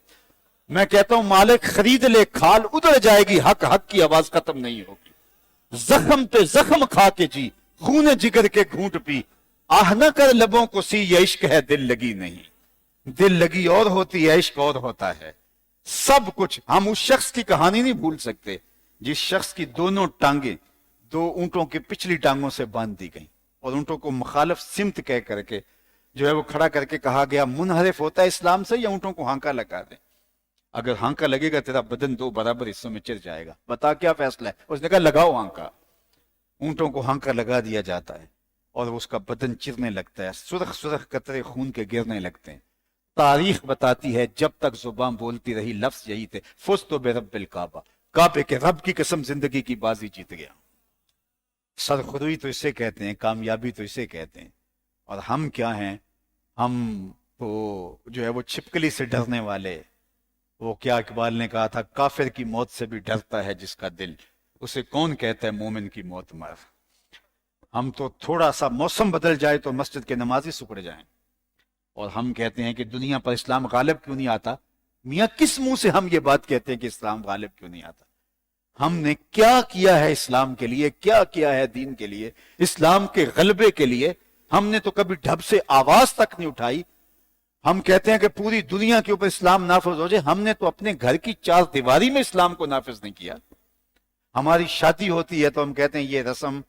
میں کہتا ہوں مالک خرید لے، کھال ادھر جائے گی، حق حق کی آواز ختم نہیں ہوگی۔ زخم پہ زخم کھا کے جی، خون جگر کے گھونٹ پی، آہ نہ کر لبوں کو سی، یہ عشق ہے دل لگی نہیں۔ دل لگی اور ہوتی ہے، عشق اور ہوتا ہے۔ سب کچھ ہم اس شخص کی کہانی نہیں بھول سکتے جس شخص کی دونوں ٹانگیں دو اونٹوں کی پچھلی ٹانگوں سے باندھ دی گئیں اور اونٹوں کو مخالف سمت کہہ کر کے جو ہے وہ کھڑا کر کے کہا گیا منحرف ہوتا ہے اسلام سے یا اونٹوں کو ہانکا لگا دیں؟ اگر ہانکا لگے گا تیرا بدن دو برابر حصوں میں چر جائے گا، بتا کیا فیصلہ ہے؟ اس نے کہا لگاؤ ہانکا۔ اونٹوں کو ہانکا لگا دیا جاتا ہے اور اس کا بدن چرنے لگتا ہے، سرخ سرخ قطرے خون کے گرنے لگتے ہیں۔ تاریخ بتاتی ہے جب تک زبان بولتی رہی لفظ یہی تھے، فزت برب الکعبہ، کعبے کے رب کی قسم زندگی کی بازی جیت گیا۔ سرخروئی تو اسے کہتے ہیں، کامیابی تو اسے کہتے ہیں۔ اور ہم کیا ہیں؟ ہم تو جو ہے وہ چھپکلی سے ڈرنے والے، وہ کیا اقبال نے کہا تھا کافر کی موت سے بھی ڈرتا ہے جس کا دل، اسے کون کہتا ہے مومن کی موت مر۔ ہم تو تھوڑا سا موسم بدل جائے تو مسجد کے نمازی سکڑ جائیں، اور ہم کہتے ہیں کہ دنیا پر اسلام غالب کیوں نہیں آتا؟ میاں کس منہ سے ہم یہ بات کہتے ہیں کہ اسلام غالب کیوں نہیں آتا؟ ہم نے کیا کیا ہے اسلام کے لیے، کیا کیا ہے دین کے لیے، اسلام کے غلبے کے لیے؟ ہم نے تو کبھی ڈھب سے آواز تک نہیں اٹھائی۔ ہم کہتے ہیں کہ پوری دنیا کے اوپر اسلام نافذ ہو جائے، ہم نے تو اپنے گھر کی چار دیواری میں اسلام کو نافذ نہیں کیا۔ ہماری شادی ہوتی ہے تو ہم کہتے ہیں یہ رسم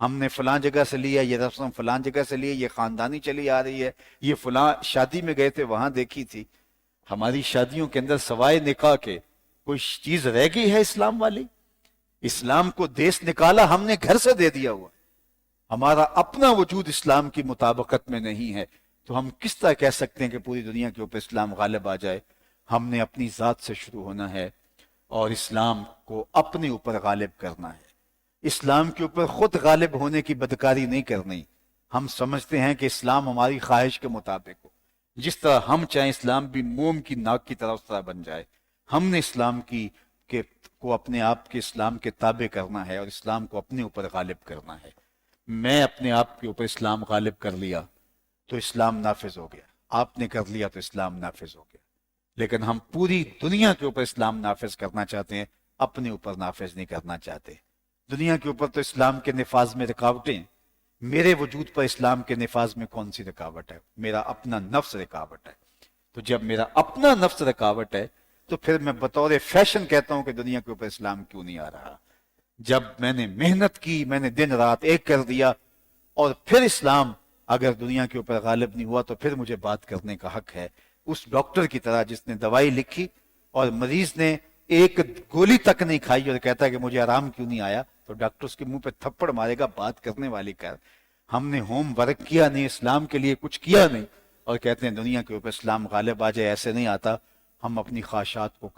ہم نے فلاں جگہ سے لیا، یہ رسم فلاں جگہ سے لیا، یہ خاندانی چلی آ رہی ہے، یہ فلاں شادی میں گئے تھے وہاں دیکھی تھی۔ ہماری شادیوں کے اندر سوائے نکاح کے کوئی چیز رہ گئی ہے اسلام والی؟ اسلام کو دیس نکالا ہم نے گھر سے دے دیا ہوا، ہمارا اپنا وجود اسلام کی مطابقت میں نہیں ہے، تو ہم کس طرح کہہ سکتے ہیں کہ پوری دنیا کے اوپر اسلام غالب آ جائے؟ ہم نے اپنی ذات سے شروع ہونا ہے اور اسلام کو اپنے اوپر غالب کرنا ہے۔ اسلام کے اوپر خود غالب ہونے کی بدکاری نہیں کرنی۔ ہم سمجھتے ہیں کہ اسلام ہماری خواہش کے مطابق ہو، جس طرح ہم چاہیں اسلام بھی موم کی ناک کی طرح اس طرح بن جائے۔ ہم نے اسلام کو اپنے آپ کے اسلام کے تابع کرنا ہے اور اسلام کو اپنے اوپر غالب کرنا ہے۔ میں اپنے آپ کے اوپر اسلام غالب کر لیا تو اسلام نافذ ہو گیا، آپ نے کر لیا تو اسلام نافذ ہو گیا۔ لیکن ہم پوری دنیا کے اوپر اسلام نافذ کرنا چاہتے ہیں، اپنے اوپر نافذ نہیں کرنا چاہتے۔ دنیا کے اوپر تو اسلام کے نفاذ میں رکاوٹیں، میرے وجود پر اسلام کے نفاذ میں کون سی رکاوٹ ہے؟ میرا اپنا نفس رکاوٹ ہے۔ تو جب میرا اپنا نفس رکاوٹ ہے تو پھر میں بطور فیشن کہتا ہوں کہ دنیا کے اوپر اسلام کیوں نہیں آ رہا؟ جب میں نے محنت کی، میں نے دن رات ایک کر دیا، اور پھر اسلام اگر دنیا کے اوپر غالب نہیں ہوا تو پھر مجھے بات کرنے کا حق ہے، اس ڈاکٹر کی طرح جس نے دوائی لکھی اور مریض نے ایک گولی تک نہیں کھائی اور کہتا ہے کہ مجھے آرام کیوں نہیں آیا، تو ڈاکٹر اس کے منہ پہ تھپڑ مارے گا، بات کرنے والی کر۔ ہم نے ہوم ورک کیا نہیں، اسلام کے لیے کچھ کیا نہیں، اور کہتے ہیں دنیا کے اوپر اسلام غالب آ جائے، ایسے نہیں آتا۔ ہم اپنی خواہشات کو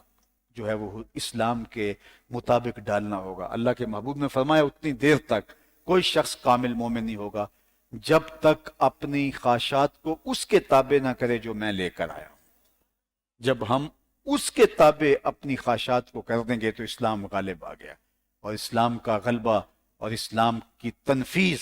جو ہے وہ اسلام کے مطابق ڈالنا ہوگا۔ اللہ کے محبوب نے فرمایا اتنی دیر تک کوئی شخص کامل مومن نہیں ہوگا جب تک اپنی خواہشات کو اس کے تابع نہ کرے جو میں لے کر آیا ہوں۔ جب ہم اس کے تابع اپنی خواہشات کو کر دیں گے تو اسلام غالب آ گیا، اور اسلام کا غلبہ اور اسلام کی تنفیذ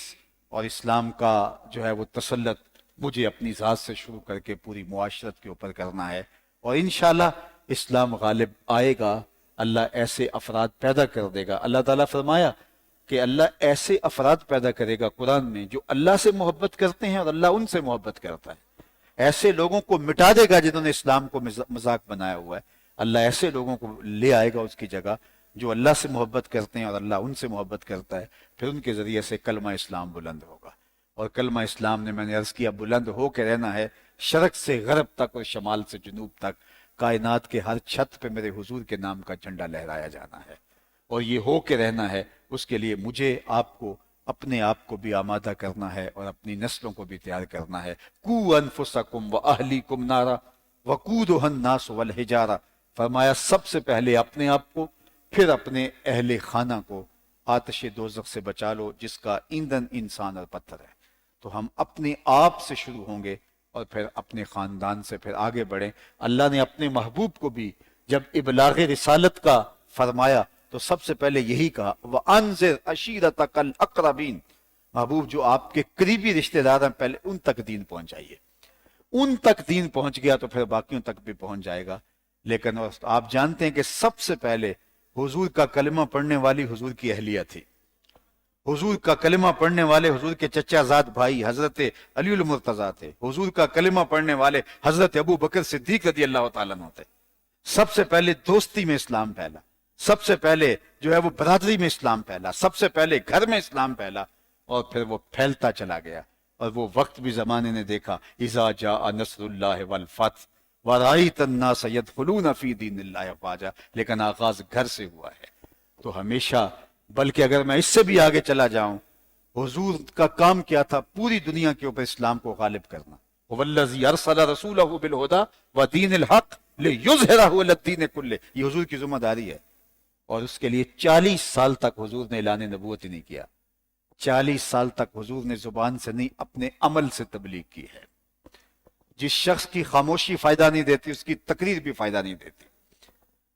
اور اسلام کا جو ہے وہ تسلط مجھے اپنی ذات سے شروع کر کے پوری معاشرت کے اوپر کرنا ہے، اور انشاءاللہ اسلام غالب آئے گا۔ اللہ ایسے افراد پیدا کر دے گا۔ اللہ تعالیٰ فرمایا کہ اللہ ایسے افراد پیدا کرے گا قرآن میں جو اللہ سے محبت کرتے ہیں اور اللہ ان سے محبت کرتا ہے۔ ایسے لوگوں کو مٹا دے گا جنہوں نے اسلام کو مذاق بنایا ہوا ہے، اللہ ایسے لوگوں کو لے آئے گا اس کی جگہ جو اللہ سے محبت کرتے ہیں اور اللہ ان سے محبت کرتا ہے، پھر ان کے ذریعے سے کلمہ اسلام بلند ہوگا۔ اور کلمہ اسلام نے میں نے عرض کیا بلند ہو کے رہنا ہے، شرق سے غرب تک اور شمال سے جنوب تک، کائنات کے ہر چھت پہ میرے حضور کے نام کا جھنڈا لہرایا جانا ہے، اور یہ ہو کے رہنا ہے۔ اس کے لیے مجھے آپ کو اپنے آپ کو بھی آمادہ کرنا ہے اور اپنی نسلوں کو بھی تیار کرنا ہے۔ قُوا أَنفُسَكُمْ وَأَهْلِيكُمْ نَارًا وَقُودُهَا النَّاسُ وَالْحِجَارَةُ، فرمایا سب سے پہلے اپنے آپ کو، پھر اپنے اہل خانہ کو آتش دوزخ سے بچا لو جس کا ایندھن انسان اور پتھر ہے۔ تو ہم اپنے آپ سے شروع ہوں گے اور پھر اپنے خاندان سے پھر آگے بڑھیں۔ اللہ نے اپنے محبوب کو بھی جب ابلاغ رسالت کا فرمایا تو سب سے پہلے یہی کہا وَأَنذِرْ عَشِيرَتَكَ الْأَقْرَبِينَ، محبوب جو آپ کے قریبی رشتہ دار ہیں پہلے ان تک دین پہنچائیے۔ ان تک دین پہنچ گیا تو پھر باقیوں تک بھی پہنچ جائے گا۔ لیکن آپ جانتے ہیں کہ سب سے پہلے حضور کا کلمہ پڑھنے والی حضور کی اہلیہ تھی۔ حضور کا کلمہ پڑھنے والے حضور کے چچا زاد بھائی حضرت علی المرتضیٰ تھے۔ حضور کا کلمہ پڑھنے والے حضرت ابو بکر صدیق رضی اللہ تعالیٰ عنہ تھے۔ سب سے پہلے دوستی میں اسلام پھیلا، سب سے پہلے جو ہے وہ برادری میں اسلام پھیلا، سب سے پہلے گھر میں اسلام پھیلا، اور پھر وہ پھیلتا چلا گیا۔ اور وہ وقت بھی زمانے نے دیکھا اذا جاء نصر اللہ والفتح ورأیت الناس يدخلون فی دین اللہ افواجا، لیکن آغاز گھر سے ہوا ہے۔ تو ہمیشہ، بلکہ اگر میں اس سے بھی آگے چلا جاؤں، حضور کا کام کیا تھا؟ پوری دنیا کے اوپر اسلام کو غالب کرنا۔ والذی ارسل رسولہ بالہدی ودین الحق لیظہرہ علی الدین کلہ، یہ حضور کی ذمہ داری ہے۔ اور اس کے لیے 40 سال تک حضور نے اعلان نبوت ہی نہیں کیا۔ 40 سال تک حضور نے زبان سے نہیں اپنے عمل سے تبلیغ کی ہے۔ جس شخص کی خاموشی فائدہ نہیں دیتی اس کی تقریر بھی فائدہ نہیں دیتی۔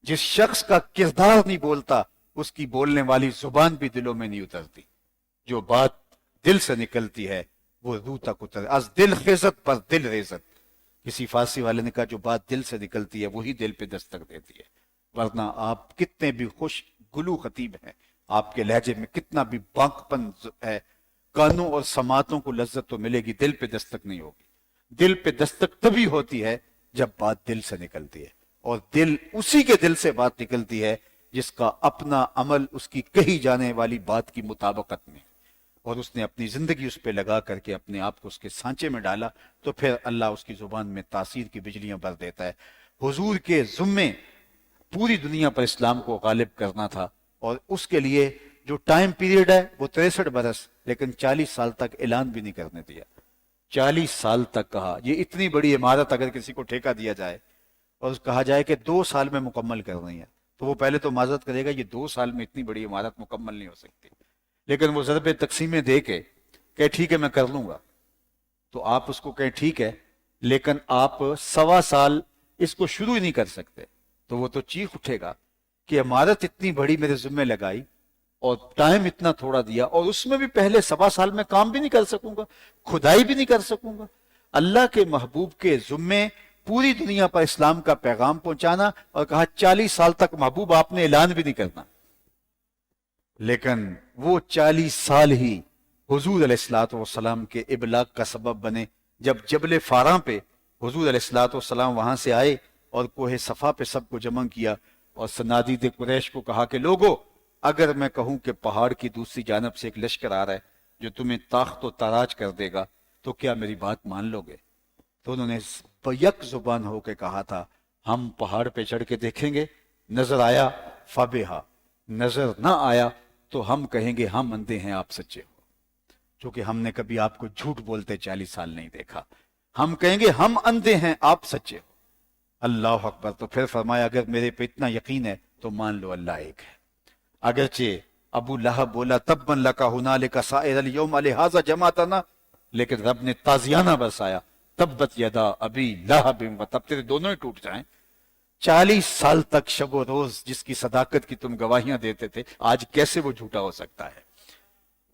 جس شخص کا کردار نہیں بولتا اس کی بولنے والی زبان بھی دلوں میں نہیں اترتی۔ جو بات دل سے نکلتی ہے وہ روح تک اتر، از دل خیزت پر دل ریزت، کسی فارسی والے نے کہا جو بات دل سے نکلتی ہے وہی دل پہ دستک دیتی ہے۔ ورنہ آپ کتنے بھی خوش گلو خطیب ہیں، آپ کے لہجے میں کتنا بھی بانک پن ہے، کانوں اور سماعتوں کو لذت تو ملے گی، دل پہ دستک نہیں ہوگی۔ دل پہ دستک تبھی ہوتی ہے جب بات دل سے نکلتی ہے، اور دل اسی کے دل سے بات نکلتی ہے جس کا اپنا عمل اس کی کہی جانے والی بات کی مطابقت میں، اور اس نے اپنی زندگی اس پہ لگا کر کے اپنے آپ کو اس کے سانچے میں ڈالا، تو پھر اللہ اس کی زبان میں تاثیر کی بجلیاں بر دیتا ہے۔ حضور کے ذمے پوری دنیا پر اسلام کو غالب کرنا تھا، اور اس کے لیے جو ٹائم پیریڈ ہے وہ 63 برس، لیکن 40 سال تک اعلان بھی نہیں کرنے دیا۔ 40 سال تک کہا یہ اتنی بڑی عمارت اگر کسی کو ٹھیکہ دیا جائے اور کہا جائے کہ 2 سال میں مکمل کرنی ہے، تو وہ پہلے تو معذرت کرے گا، یہ 2 سال میں اتنی بڑی عمارت مکمل نہیں ہو سکتی۔ لیکن وہ ضرب تقسیمیں دے کے کہ ٹھیک ہے میں کر لوں گا، تو آپ اس کو کہیں ٹھیک ہے، لیکن آپ 1.25 سال اس کو شروع ہی نہیں کر سکتے، تو وہ تو چیخ اٹھے گا کہ عمارت اتنی بڑی میرے ذمہ لگائی اور ٹائم اتنا تھوڑا دیا، اور اس میں بھی پہلے 1.25 سال میں کام بھی نہیں کر سکوں گا، کھدائی بھی نہیں کر سکوں گا۔ اللہ کے محبوب کے ذمے پوری دنیا پر اسلام کا پیغام پہنچانا، اور کہا 40 سال تک محبوب آپ نے اعلان بھی نہیں کرنا۔ لیکن وہ 40 سال ہی حضور علیہ الصلوۃ والسلام کے ابلاغ کا سبب بنے۔ جب جبل فاراں پہ حضور علیہ الصلوۃ والسلام وہاں سے آئے اور کوہ صفا پہ سب کو جمع کیا، اور صنادید قریش کو کہا کہ لوگو، اگر میں کہوں کہ پہاڑ کی دوسری جانب سے ایک لشکر آ رہا ہے جو تمہیں تاخت و تاراج کر دے گا، تو کیا میری بات مان لو گے؟ تو انہوں نے یک زبان ہو کے کہا تھا ہم پہاڑ پہ چڑھ کے دیکھیں گے، نظر آیا فبہا، نظر نہ آیا تو ہم کہیں گے ہم اندھے ہیں آپ سچے ہو، چونکہ ہم نے کبھی آپ کو جھوٹ بولتے 40 سال نہیں دیکھا۔ ہم کہیں گے ہم اندھے ہیں آپ سچے ہو۔ اللہ اکبر۔ تو پھر فرمایا اگر میرے پہ اتنا یقین ہے تو مان لو اللہ ایک ہے۔ اگرچہ ابو لہب بولا تبًا لک ھنالک سائر الیوم لہذا جمعتنا، لیکن رب نے تازیانہ برسایا تبت یدا ابی لہب وتب، تیرے دونوں ہی ٹوٹ جائیں۔ 40 سال تک شب و روز جس کی صداقت کی تم گواہیاں دیتے تھے، آج کیسے وہ جھوٹا ہو سکتا ہے؟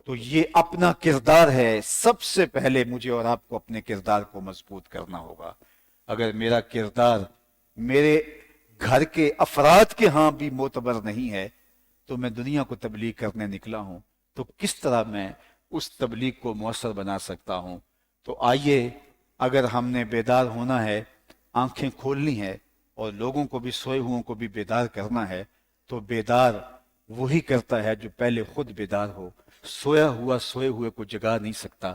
تو یہ اپنا کردار ہے، سب سے پہلے مجھے اور آپ کو اپنے کردار کو مضبوط کرنا ہوگا۔ اگر میرا کردار میرے گھر کے افراد کے ہاں بھی معتبر نہیں ہے، تو میں دنیا کو تبلیغ کرنے نکلا ہوں، تو کس طرح میں اس تبلیغ کو مؤثر بنا سکتا ہوں؟ تو آئیے، اگر ہم نے بیدار ہونا ہے، آنکھیں کھولنی ہے، اور لوگوں کو بھی سوئے ہوں کو بھی بیدار کرنا ہے، تو بیدار وہی کرتا ہے جو پہلے خود بیدار ہو۔ سویا ہوا سوئے ہوئے کو جگا نہیں سکتا،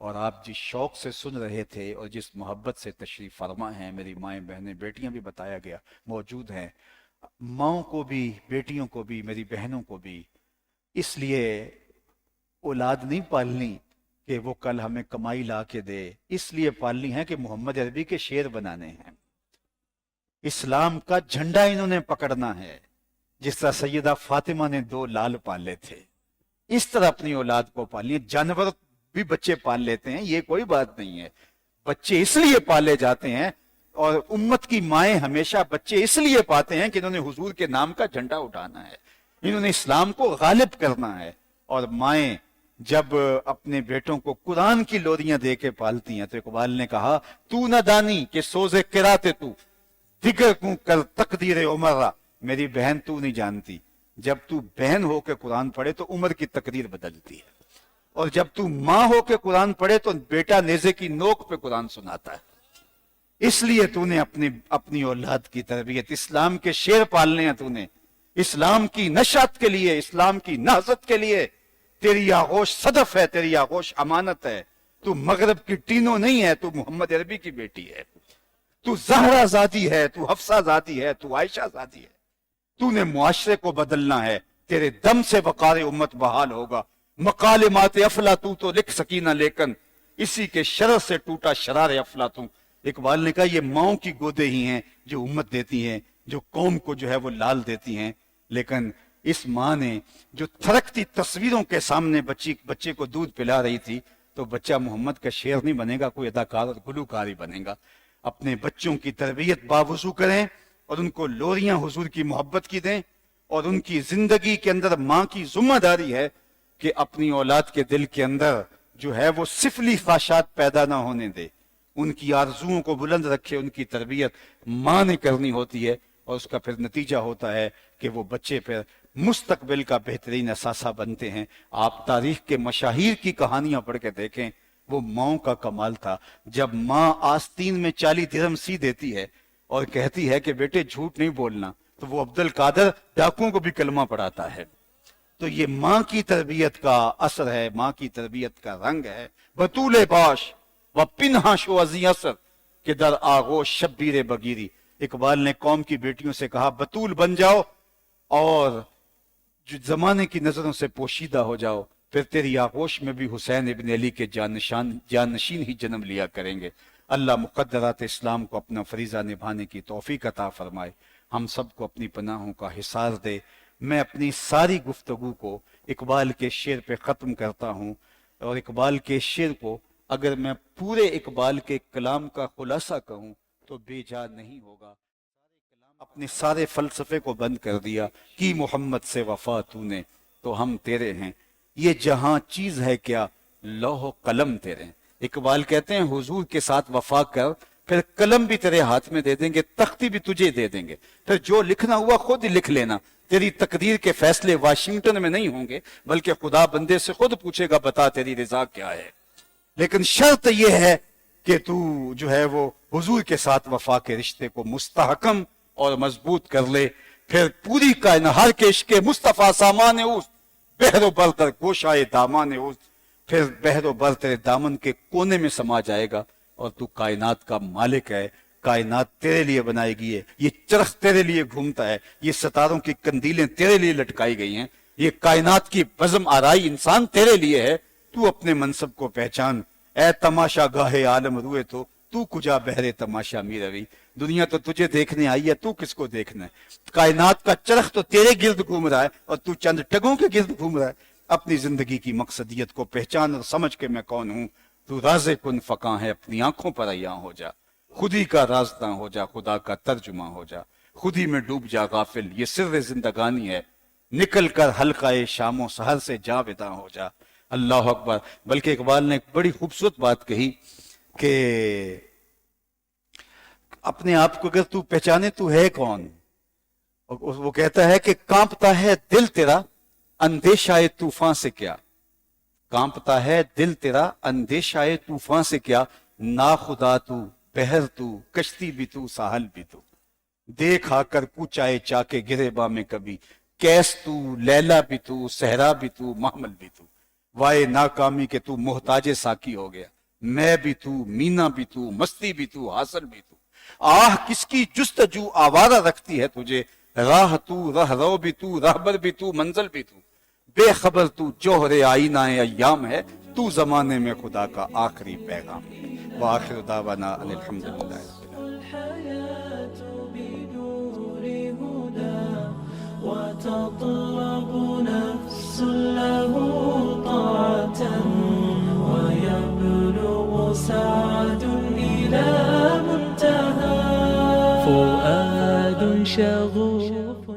اور آپ جس شوق سے سن رہے تھے اور جس محبت سے تشریف فرما ہیں، میری مائیں بہنیں بیٹیاں بھی بتایا گیا موجود ہیں، ماؤں کو بھی بیٹیوں کو بھی میری بہنوں کو بھی، اس لیے اولاد نہیں پالنی کہ وہ کل ہمیں کمائی لا کے دے، اس لیے پالنی ہے کہ محمد عربی کے شعر بنانے ہیں، اسلام کا جھنڈا انہوں نے پکڑنا ہے، جس طرح سیدہ فاطمہ نے 2 لال پالے تھے، اس طرح اپنی اولاد کو پالنی ہے۔ جانور بھی بچے پال لیتے ہیں، یہ کوئی بات نہیں ہے، بچے اس لیے پالے جاتے ہیں، اور امت کی مائیں ہمیشہ بچے اس لیے پاتے ہیں کہ انہوں نے حضور کے نام کا جھنڈا اٹھانا ہے، انہوں نے اسلام کو غالب کرنا ہے۔ اور مائیں جب اپنے بیٹوں کو قرآن کی لوریاں دے کے پالتی ہیں تو اقبال نے کہا تو نہ دانی کہ سوزے کراتے تو فکر کوں کر تقدیر عمرہ، میری بہن تو نہیں جانتی، جب تو بہن ہو کے قرآن پڑھے تو عمر کی تقدیر بدلتی ہے، اور جب تو ماں ہو کے قرآن پڑھے تو بیٹا نیزے کی نوک پہ قرآن سناتا ہے۔ اس لیے تو نے اپنی اولاد کی تربیت اسلام کے شعر پالنے ہیں، تو نے اسلام کی نشات کے لیے، اسلام کی نہضت کے لیے، تیری آغوش صدف ہے، تیری آغوش امانت ہے، تو مغرب کی ٹینوں نہیں ہے، تو محمد عربی کی بیٹی ہے، تو زہرا زادی ہے، تو حفصہ زادی ہے، تو عائشہ زادی ہے، تو نے معاشرے کو بدلنا ہے، تیرے دم سے وقار امت بحال ہوگا، مکالمات افلاطوں تو لکھ سکینہ لیکن اسی کے شرر سے ٹوٹا شرار افلاطوں۔ اقبال نے کہا یہ ماؤں کی گودے ہی ہیں جو امت دیتی ہیں، جو قوم کو جو ہے وہ لال دیتی ہیں، لیکن اس ماں نے جو تھرکتی تصویروں کے سامنے بچے کو دودھ پلا رہی تھی، تو بچہ محمد کا شعر نہیں بنے گا، کوئی اداکار اور گلوکار ہی بنے گا۔ اپنے بچوں کی تربیت باوضو کریں اور ان کو لوریاں حضور کی محبت کی دیں، اور ان کی زندگی کے اندر ماں کی ذمہ داری ہے کہ اپنی اولاد کے دل کے اندر جو ہے وہ سفلی خواہشات پیدا نہ ہونے دے، ان کی آرزوؤں کو بلند رکھے، ان کی تربیت ماں نے کرنی ہوتی ہے، اور اس کا پھر نتیجہ ہوتا ہے کہ وہ بچے پھر مستقبل کا بہترین اثاثہ بنتے ہیں۔ آپ تاریخ کے مشاہیر کی کہانیاں پڑھ کے دیکھیں، وہ ماؤں کا کمال تھا۔ جب ماں آستین میں 40 درہم سی دیتی ہے اور کہتی ہے کہ بیٹے جھوٹ نہیں بولنا، تو وہ عبد القادر ڈاکوؤں کو بھی کلمہ پڑھاتا ہے۔ تو یہ ماں کی تربیت کا اثر ہے، ماں کی تربیت کا رنگ ہے۔ بطول باش و پنہا شو ازی اثر کہ در آغوش شبیر بگیری، اقبال نے قوم کی بیٹیوں سے کہا بطول بن جاؤ اور جو زمانے کی نظروں سے پوشیدہ ہو جاؤ، پھر تیری آغوش میں بھی حسین ابن علی کے جانشین ہی جنم لیا کریں گے۔ اللہ مقدرات اسلام کو اپنا فریضہ نبھانے کی توفیق عطا فرمائے، ہم سب کو اپنی پناہوں کا حصار دے۔ میں اپنی ساری گفتگو کو اقبال کے شعر پہ ختم کرتا ہوں، اور اقبال کے شعر کو اگر میں پورے اقبال کے کلام کا خلاصہ کہوں تو بے جا نہیں ہوگا۔ اپنے سارے فلسفے کو بند کر دیا، کی محمد سے وفا تو نے تو ہم تیرے ہیں، یہ جہاں چیز ہے کیا لوح و قلم تیرے ہیں۔ اقبال کہتے ہیں حضور کے ساتھ وفا کر، پھر قلم بھی تیرے ہاتھ میں دے دیں گے، تختی بھی تجھے دے دیں گے، پھر جو لکھنا ہوا خود ہی لکھ لینا۔ تیری تقدیر کے فیصلے واشنگٹن میں نہیں ہوں گے، بلکہ خدا بندے سے خود پوچھے گا بتا تیری رضا کیا ہے۔ لیکن شرط یہ ہے کہ تو جو ہے وہ حضور کے ساتھ وفا کے رشتے کو مستحکم اور مضبوط کر لے، پھر پوری کائنات ہر کے عشق مصطفیٰ سامان اوست، بحر و بر در گوشائے دامان اوست، پھر بحر و بر تیرے دامن کے کونے میں سما جائے گا، اور تو کائنات کا مالک ہے، کائنات تیرے لیے بنائی گئی ہے، یہ چرخ تیرے لیے گھومتا ہے، یہ ستاروں کی کندیلیں تیرے لیے لٹکائی گئی ہیں، یہ کائنات کی بزم آرائی انسان تیرے لیے ہے۔ تو اپنے منصب کو پہچان، اے تماشا گاہے عالم روئے تو کجا بہرے تماشا می روی، دنیا تو تجھے دیکھنے آئی ہے، تو کس کو دیکھنا ہے؟ کائنات کا چرخ تو تیرے گرد گھوم رہا ہے، اور تو چند ٹگوں کے گرد گھوم رہا ہے۔ اپنی زندگی کی مقصدیت کو پہچان اور سمجھ کے میں کون ہوں۔ تو راز کن فقاں ہے، اپنی آنکھوں پر عیاں ہو جا، خودی کا رازداں ہو جا، خدا کا ترجمہ ہو جا، خودی میں ڈوب جا غافل، یہ سر زندگانی ہے، نکل کر حلقہ شام و سحر سے جاوداں ہو جا۔ اللہ اکبر۔ بلکہ اقبال نے ایک بڑی خوبصورت بات کہی کہ اپنے آپ کو اگر تو پہچانے تو ہے کون، وہ کہتا ہے کہ کانپتا ہے دل تیرا اندیشہ طوفان سے کیا، کانپتا ہے دل تیرا اندیشہ طوفان سے کیا، ناخدا تو بحر تو کشتی بھی تو ساحل بھی تو، دیکھ آ کر کوچائے چا کے گرے با میں کبھی، کیس تو لیلا بھی تو صحرا بھی تو محمل بھی تو۔ وائے ناکامی کہ تو محتاج ساکی ہو گیا، میں بھی تو، مینا بھی تو، مستی بھی تو، حاصل بھی تو، آہ کس کی جستجو آوارہ رکھتی ہے تجھے، راہ تو، راہ رو بھی تو، راہبر بھی تو، منزل بھی تو، بے خبر تو جوہر آئینہ ایام ہے، تو زمانے میں خدا کا آخری پیغام ہے۔ وآخر دعوانا ان الحمدللہ رب العالمین۔ الحياة بنور هدى وتطلب نفس له طاعة ويبلغ سعد إلى منتهى فؤاد شغوف